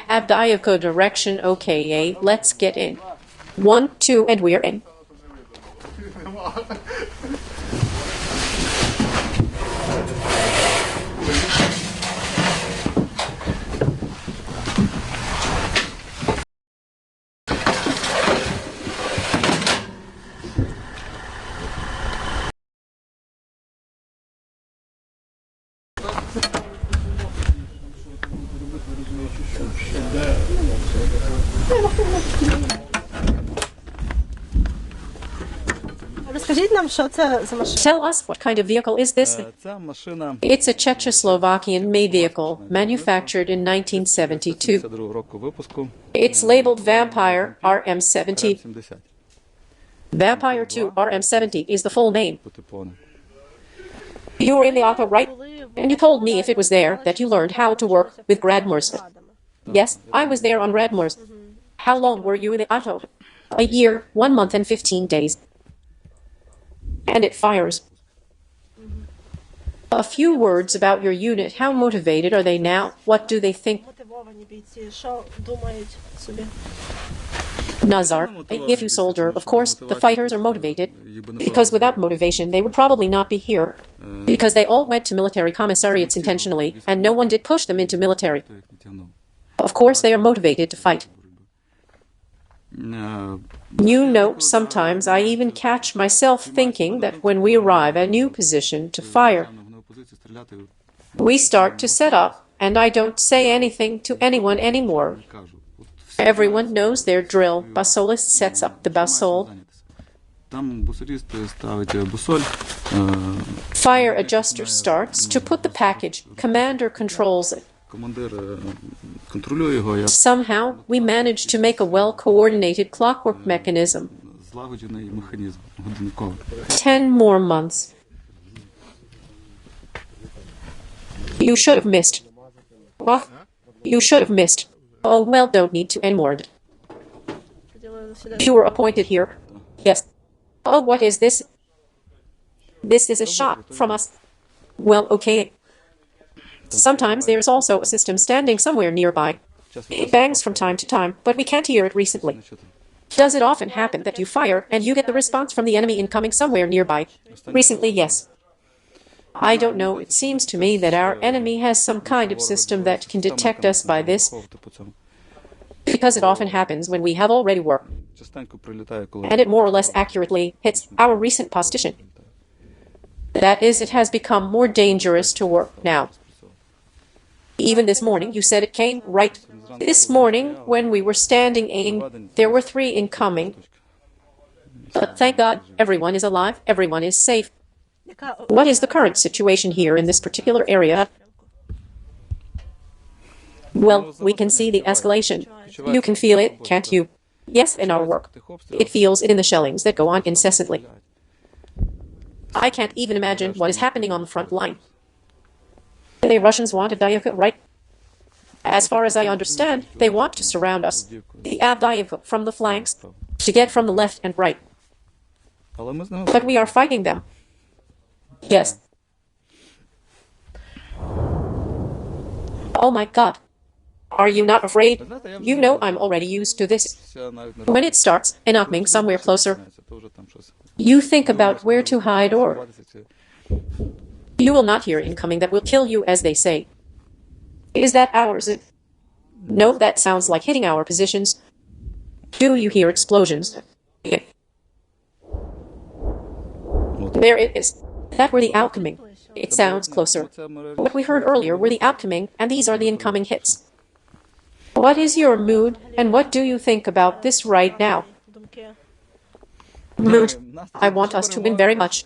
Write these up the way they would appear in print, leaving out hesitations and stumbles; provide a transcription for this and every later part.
Avdiivka direction. Okay, let's get in. 1, 2, and we're in. Tell us, what kind of vehicle is this? It's a Czechoslovakian-made vehicle, manufactured in 1972. It's labeled Vampire RM70. Vampire 2 RM70 is the full name. You were in the auto, right? And you told me if it was there that you learned how to work with Gradmers. Yes, I was there on Gradmers. How long were you in the auto? A year, 1 month and 15 days. And it fires. A few words about your unit. How motivated are they now? What do they think? Nazar, if you soldier, of course, the fighters are motivated, because without motivation they would probably not be here, because they all went to military commissariats intentionally, and no one did push them into military. Of course they are motivated to fight. You know, sometimes I even catch myself thinking that when we arrive at a new position to fire, we start to set up, and I don't say anything to anyone anymore. Everyone knows their drill. Basolist sets up the basol. Fire adjuster starts to put the package. Commander controls it. Somehow, we manage to make a well-coordinated clockwork mechanism. 10 more months. You should have missed. What? You should have missed. Oh, well, don't need to anymore. You were appointed here. Yes. Oh, what is this? This is a shot from us. Well, okay. Sometimes there's also a system standing somewhere nearby. It bangs from time to time, but we can't hear it recently. Does it often happen that you fire and you get the response from the enemy incoming somewhere nearby? Recently, yes. I don't know, it seems to me that our enemy has some kind of system that can detect us by this, because it often happens when we have already worked, and it more or less accurately hits our recent position. That is, it has become more dangerous to work now. Even this morning, you said it came, right? This morning, when we were standing aiming, there were 3 incoming. But thank God, everyone is alive, everyone is safe. What is the current situation here in this particular area? Well, we can see the escalation. You can feel it, can't you? Yes, in our work. It feels it in the shellings that go on incessantly. I can't even imagine what is happening on the front line. The Russians want Avdiivka, right? As far as I understand, they want to surround us, the Avdiivka, from the flanks, to get from the left and right. But we are fighting them. Yes. Oh my God. Are you not afraid? You know I'm already used to this. When it starts incoming somewhere closer, you think about where to hide, or you will not hear incoming that will kill you, as they say. Is that ours? No, that sounds like hitting our positions. Do you hear explosions? There it is. That were the outcoming. It sounds closer. What we heard earlier were the outcoming, and these are the incoming hits. What is your mood, and what do you think about this right now? Mood. I want us to win very much.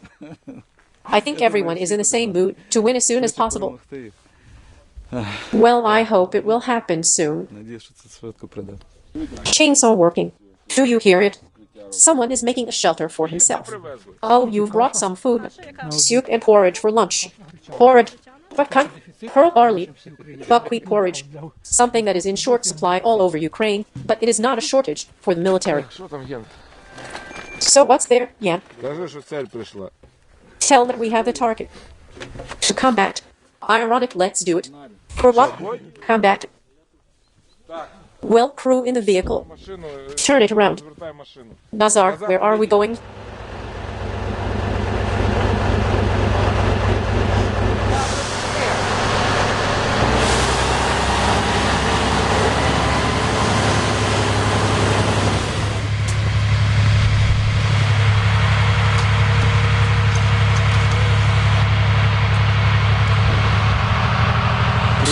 I think everyone is in the same mood, to win as soon as possible. Well, I hope it will happen soon. Chainsaw working. Do you hear it? Someone is making a shelter for himself. Oh, you've brought some food. Soup and porridge for lunch. Porridge. What kind? Pearl barley. Buckwheat porridge. Something that is in short supply all over Ukraine, but it is not a shortage for the military. So what's there, Jan? Tell that we have the target. To combat. Ironic, let's do it. For what? Combat. Well, crew in the vehicle. Turn it around. Nazar, where are we going?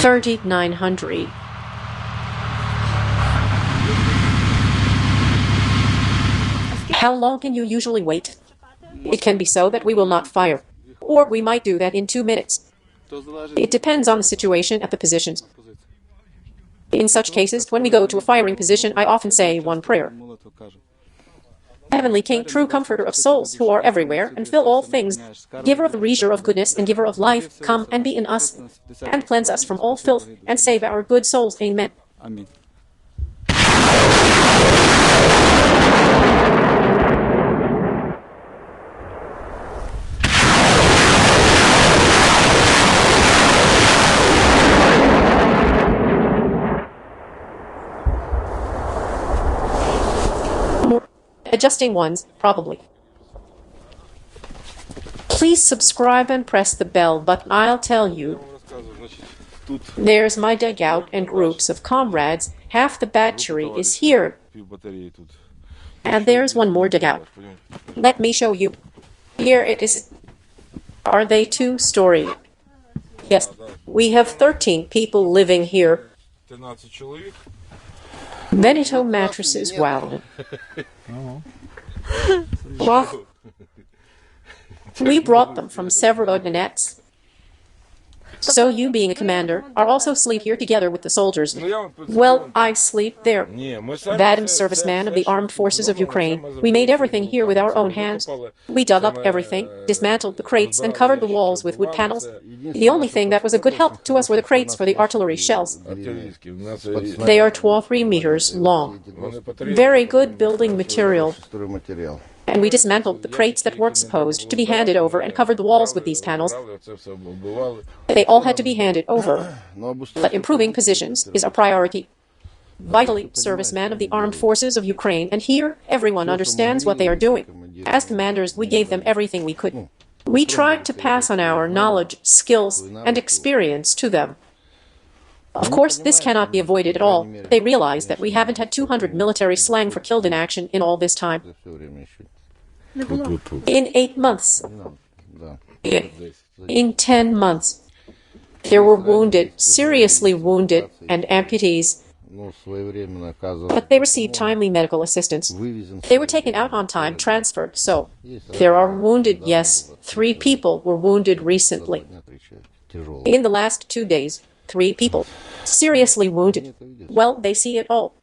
$3,900. How long can you usually wait? It can be so that we will not fire. Or we might do that in 2 minutes. It depends on the situation at the positions. In such cases, when we go to a firing position, I often say one prayer. Heavenly King, true comforter of souls who are everywhere and fill all things, giver of the measure of goodness and giver of life, come and be in us, and cleanse us from all filth, and save our good souls. Amen. Amen. Adjusting ones, probably. Please subscribe and press the bell button. I'll tell you. There's my dugout and groups of comrades. Half the battery is here. And there's one more dugout. Let me show you. Here it is. Are they two-story? Yes. We have 13 people living here. Veneto mattresses, wow. Well, we brought them from several Donetsk. So you, being a commander, are also sleep here together with the soldiers. Well, I sleep there. Vadim, serviceman of the armed forces of Ukraine. We made everything here with our own hands. We dug up everything, dismantled the crates, and covered the walls with wood panels. The only thing that was a good help to us were the crates for the artillery shells. They are 3 meters long. Very good building material. And we dismantled the crates that weren't supposed to be handed over and covered the walls with these panels. They all had to be handed over. But improving positions is a priority. Vitally, serviceman of the armed forces of Ukraine, and here everyone understands what they are doing. As commanders, we gave them everything we could. We tried to pass on our knowledge, skills, and experience to them. Of course, this cannot be avoided at all. They realize that we haven't had 200 military slang for killed in action in all this time. In 8 months. In 10 months. There were wounded, seriously wounded, and amputees. But they received timely medical assistance. They were taken out on time, transferred, so there are wounded, yes. 3 people were wounded recently. In the last 2 days, 3 people. Seriously wounded. Well, they see it all.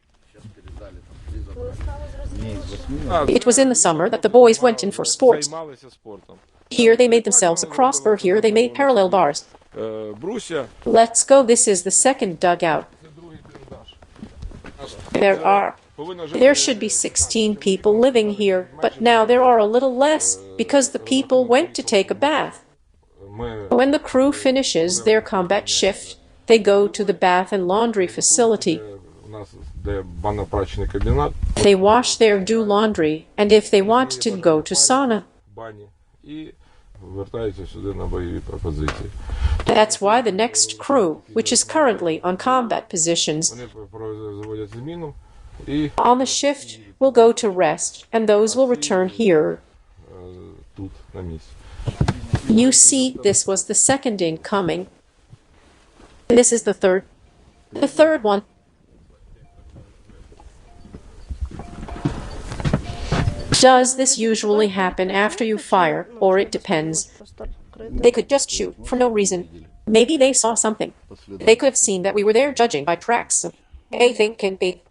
It was in the summer that the boys went in for sports. Here they made themselves a crossbar, here they made parallel bars. Let's go, this is the second dugout. There should be 16 people living here, but now there are a little less because the people went to take a bath. When the crew finishes their combat shift, they go to the bath and laundry facility. They wash their do laundry, and if they want to go to sauna. That's why the next crew, which is currently on combat positions, on the shift will go to rest, and those will return here. You see, this was the second incoming. This is the third. The third one. Does this usually happen after you fire, or it depends? They could just shoot for no reason. Maybe they saw something. They could have seen that we were there judging by tracks. Anything can be.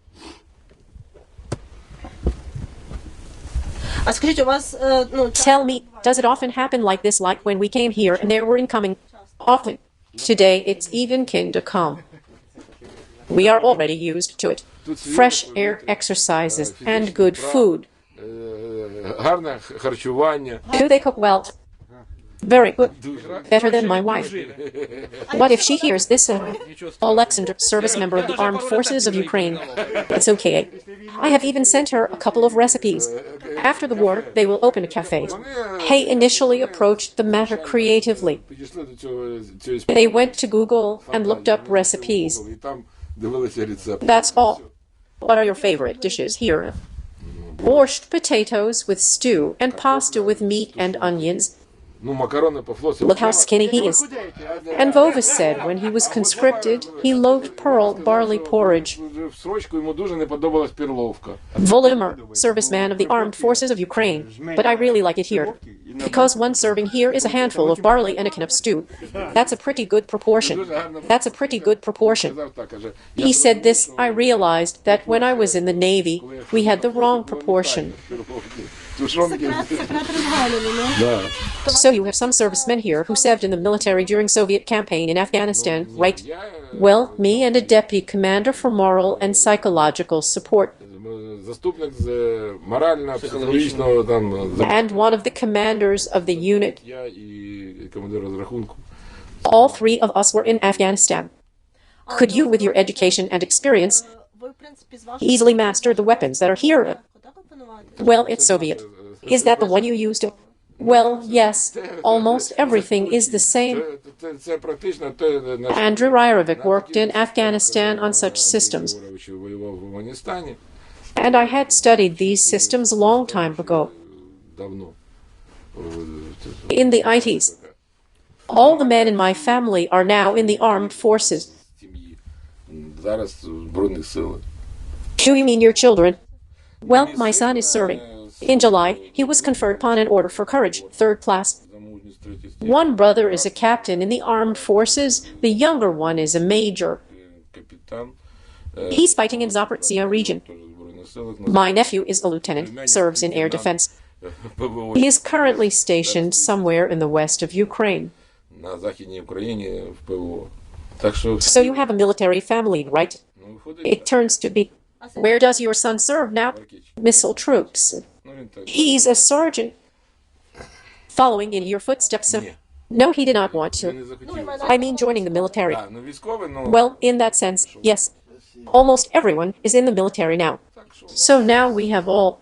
Tell me, does it often happen like this, like when we came here and there were incoming? Often. Today it's even kind of calm. We are already used to it. Fresh air, exercises, and good food. Do they cook well? Very good. Better than my wife. What if she hears this? Alexander, service member of the Armed Forces of Ukraine. It's okay. I have even sent her a couple of recipes. After the war, they will open a cafe. He initially approached the matter creatively. They went to Google and looked up recipes. That's all. What are your favorite dishes here? Borscht, potatoes with stew, and pasta with meat and onions. Look how skinny he is. And Vovis said when he was conscripted, he loathed pearl barley porridge. Volodymyr, serviceman of the Armed Forces of Ukraine. But I really like it here. Because one serving here is a handful of barley and a can of stew. That's a pretty good proportion. That's a pretty good proportion. He said this, I realized that when I was in the Navy, we had the wrong proportion. So you have some servicemen here who served in the military during Soviet campaign in Afghanistan, right? Well, me and a deputy commander for moral and psychological support. And one of the commanders of the unit. All three of us were in Afghanistan. Could you, with your education and experience, easily master the weapons that are here? Well, it's Soviet. Is that the one you used? Well, yes. Almost everything is the same. Andrew Ryerovic worked in Afghanistan on such systems. And I had studied these systems a long time ago. In the ITs. All the men in my family are now in the armed forces. Do you mean your children? Well, my son is serving. In July, he was conferred upon an Order for Courage, 3rd class. One brother is a captain in the armed forces. The younger one is a major. He's fighting in Zaporizhzhia region. My nephew is a lieutenant, serves in air defense. He is currently stationed somewhere in the west of Ukraine. So you have a military family, right? It turns to be. Where does your son serve now? Missile troops. He's a sergeant. Following in your footsteps. No, he did not want to. I mean joining the military. Well, in that sense, yes. Almost everyone is in the military now. So now we have all.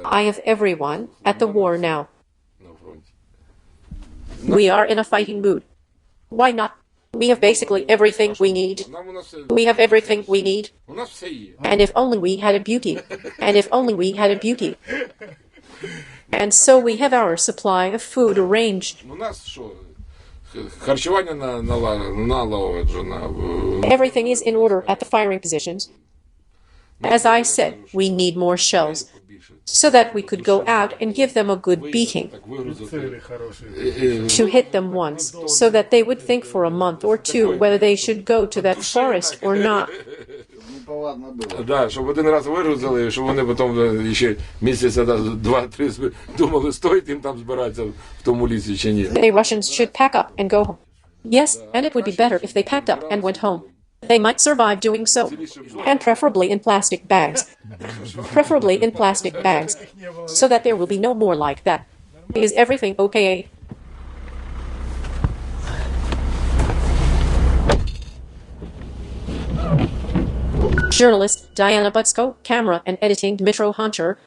I have everyone at the war now. We are in a fighting mood. Why not? We have basically everything we need. We have everything we need. And if only we had a beauty. And if only we had a beauty. And so we have our supply of food arranged. Everything is in order at the firing positions. As I said, we need more shells, so that we could go out and give them a good beating. To hit them once, so that they would think for a month or two whether they should go to that forest or not. Да, щоб один раз вигрузили, щоб вони потім ще місяця два-три думали, стоїть їм там збиратися в тому лісі чи ні. The Russians should pack up and go home. Yes, and it would be better if they packed up and went home. They might survive doing so, and preferably in plastic bags. Preferably in plastic bags, so that there will be no more like that. Is everything okay? Journalist Diana Butsko, camera and editing Dmitro Honcher,